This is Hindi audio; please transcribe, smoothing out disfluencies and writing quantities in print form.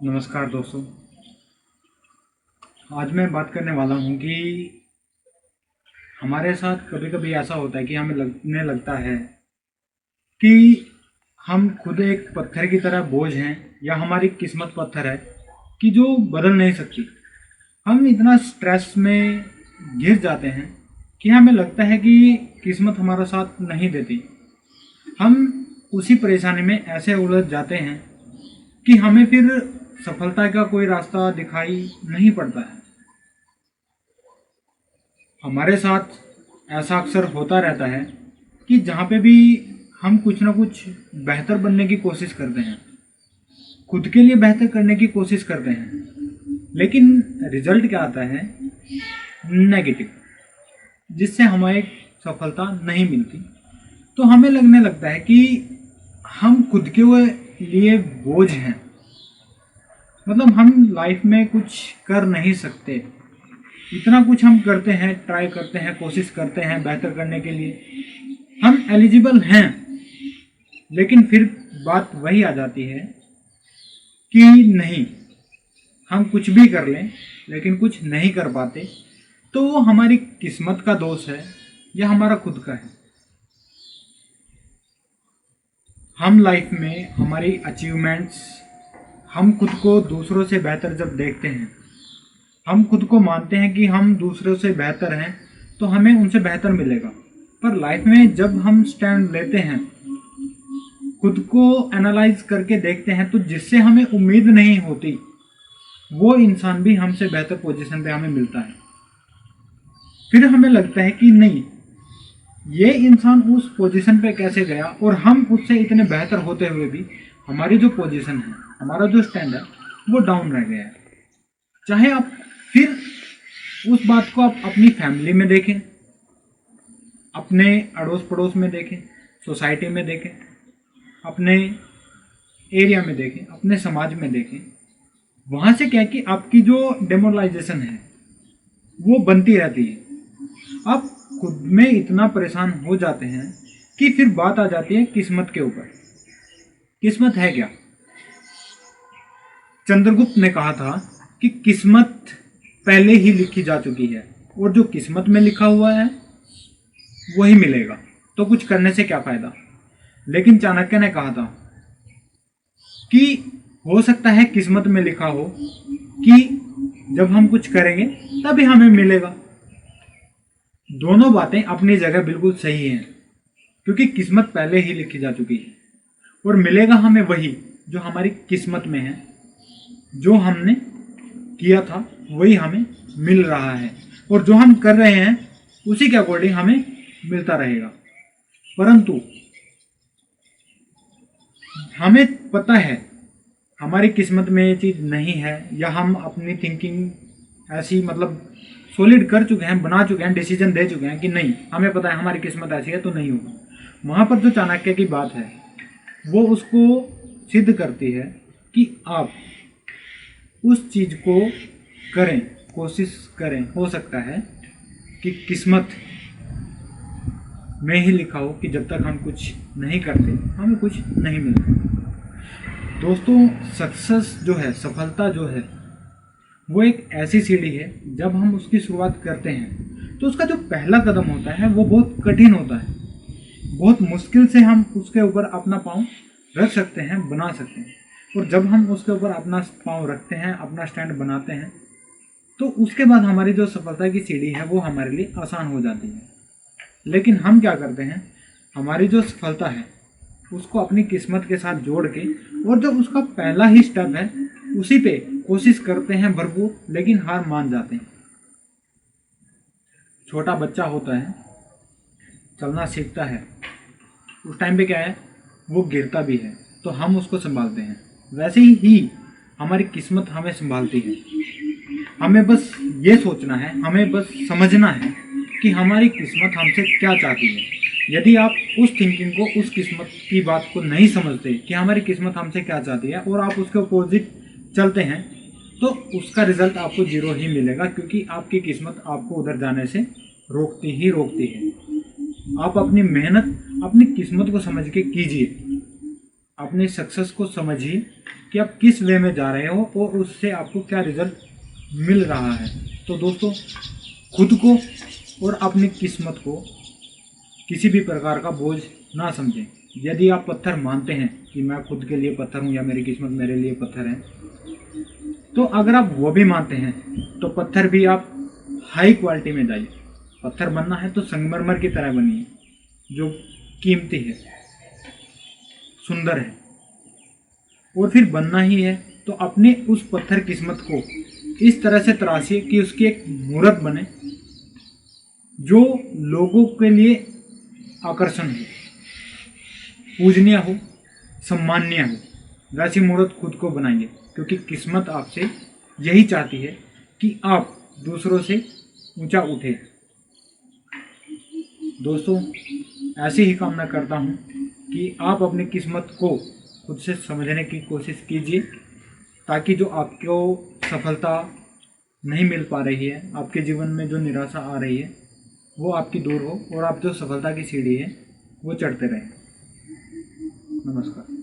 नमस्कार दोस्तों। आज मैं बात करने वाला हूँ कि हमारे साथ कभी कभी ऐसा होता है कि हमें लगने लगता है कि हम खुद एक पत्थर की तरह बोझ हैं या हमारी किस्मत पत्थर है कि जो बदल नहीं सकती। हम इतना स्ट्रेस में घिर जाते हैं कि हमें लगता है कि किस्मत हमारा साथ नहीं देती। हम उसी परेशानी में ऐसे उलझ जाते हैं कि हमें फिर सफलता का कोई रास्ता दिखाई नहीं पड़ता है। हमारे साथ ऐसा अक्सर होता रहता है कि जहाँ पे भी हम कुछ ना कुछ बेहतर बनने की कोशिश करते हैं, खुद के लिए बेहतर करने की कोशिश करते हैं, लेकिन रिजल्ट क्या आता है? नेगेटिव, जिससे हमें सफलता नहीं मिलती। तो हमें लगने लगता है कि हम खुद के लिए बोझ हैं, मतलब हम लाइफ में कुछ कर नहीं सकते। इतना कुछ हम करते हैं, ट्राई करते हैं, कोशिश करते हैं बेहतर करने के लिए, हम एलिजिबल हैं, लेकिन फिर बात वही आ जाती है कि नहीं, हम कुछ भी कर लें लेकिन कुछ नहीं कर पाते। तो वो हमारी किस्मत का दोष है या हमारा खुद का है। हम लाइफ में हमारी अचीवमेंट्स, हम खुद को दूसरों से बेहतर जब देखते हैं, हम खुद को मानते हैं कि हम दूसरों से बेहतर हैं, तो हमें उनसे बेहतर मिलेगा। पर लाइफ में जब हम स्टैंड लेते हैं, खुद को एनालाइज करके देखते हैं, तो जिससे हमें उम्मीद नहीं होती वो इंसान भी हमसे बेहतर पोजीशन पे हमें मिलता है। फिर हमें लगता है कि नहीं, ये इंसान उस पोजीशन पे कैसे गया, और हम उससे इतने बेहतर होते हुए भी हमारी जो पोजीशन है, हमारा जो स्टैंड है, वो डाउन रह गया है। चाहे आप फिर उस बात को आप अपनी फैमिली में देखें, अपने अड़ोस पड़ोस में देखें, सोसाइटी में देखें, अपने एरिया में देखें, अपने समाज में देखें, वहाँ से क्या है कि आपकी जो डेमोरलाइजेशन है वो बनती रहती है। आप खुद में इतना परेशान हो जाते हैं कि फिर बात आ जाती है किस्मत के ऊपर। किस्मत है क्या? चंद्रगुप्त ने कहा था कि किस्मत पहले ही लिखी जा चुकी है, और जो किस्मत में लिखा हुआ है वही मिलेगा, तो कुछ करने से क्या फायदा। लेकिन चाणक्य ने कहा था कि हो सकता है किस्मत में लिखा हो कि जब हम कुछ करेंगे तभी हमें मिलेगा। दोनों बातें अपनी जगह बिल्कुल सही हैं, क्योंकि किस्मत पहले ही लिखी जा चुकी है, और मिलेगा हमें वही जो हमारी किस्मत में है। जो हमने किया था वही हमें मिल रहा है, और जो हम कर रहे हैं उसी के अकॉर्डिंग हमें मिलता रहेगा। परंतु हमें पता है हमारी किस्मत में ये चीज़ नहीं है, या हम अपनी थिंकिंग ऐसी मतलब सॉलिड कर चुके हैं, बना चुके हैं, डिसीजन दे चुके हैं कि नहीं, हमें पता है हमारी किस्मत ऐसी है तो नहीं होगा। वहाँ पर जो चाणक्य की बात है वो उसको सिद्ध करती है कि आप उस चीज़ को करें, कोशिश करें। हो सकता है कि किस्मत में ही लिखा हो कि जब तक हम कुछ नहीं करते हमें कुछ नहीं मिलता। दोस्तों, सक्सेस जो है, सफलता जो है, वो एक ऐसी सीढ़ी है, जब हम उसकी शुरुआत करते हैं तो उसका जो पहला कदम होता है वो बहुत कठिन होता है। बहुत मुश्किल से हम उसके ऊपर अपना पाँव रख सकते हैं, बना सकते हैं। और जब हम उसके ऊपर अपना पाँव रखते हैं, अपना स्टैंड बनाते हैं, तो उसके बाद हमारी जो सफलता की सीढ़ी है वो हमारे लिए आसान हो जाती है। लेकिन हम क्या करते हैं, हमारी जो सफलता है उसको अपनी किस्मत के साथ जोड़ के, और जो उसका पहला ही स्टेप है उसी पे कोशिश करते हैं भरपूर, लेकिन हार मान जाते हैं। छोटा बच्चा होता है, चलना सीखता है, उस टाइम पे क्या है, वो गिरता भी है तो हम उसको संभालते हैं। वैसे ही हमारी किस्मत हमें संभालती है। हमें बस ये सोचना है, हमें बस समझना है कि हमारी किस्मत हमसे क्या चाहती है। यदि आप उस थिंकिंग को, उस किस्मत की बात को नहीं समझते कि हमारी किस्मत हमसे क्या चाहती है, और आप उसके अपोजिट चलते हैं, तो उसका रिजल्ट आपको जीरो ही मिलेगा, क्योंकि आपकी किस्मत आपको उधर जाने से रोकती ही रोकती है। आप अपनी मेहनत अपनी किस्मत को समझ के कीजिए, अपनी सक्सेस को समझिए कि आप किस वे में जा रहे हो और उससे आपको क्या रिजल्ट मिल रहा है। तो दोस्तों, खुद को और अपनी किस्मत को किसी भी प्रकार का बोझ ना समझें। यदि आप पत्थर मानते हैं कि मैं खुद के लिए पत्थर हूँ या मेरी किस्मत मेरे लिए पत्थर है, तो अगर आप वो भी मानते हैं तो पत्थर भी आप हाई क्वालिटी में जाइए। पत्थर बनना है तो संगमरमर की तरह बनिए, जो कीमती है, सुंदर है। और फिर बनना ही है तो अपने उस पत्थर किस्मत को इस तरह से तराशिए कि उसकी एक मूर्त बने जो लोगों के लिए आकर्षण हो, पूजनीय हो, सम्माननीय हो। वैसी मूर्त खुद को बनाइए, क्योंकि किस्मत आपसे यही चाहती है कि आप दूसरों से ऊंचा उठे। दोस्तों, ऐसी ही कामना करता हूँ कि आप अपनी किस्मत को खुद से समझने की कोशिश कीजिए, ताकि जो आपको सफलता नहीं मिल पा रही है, आपके जीवन में जो निराशा आ रही है, वो आपकी दूर हो और आप जो सफलता की सीढ़ी है वो चढ़ते रहें। नमस्कार।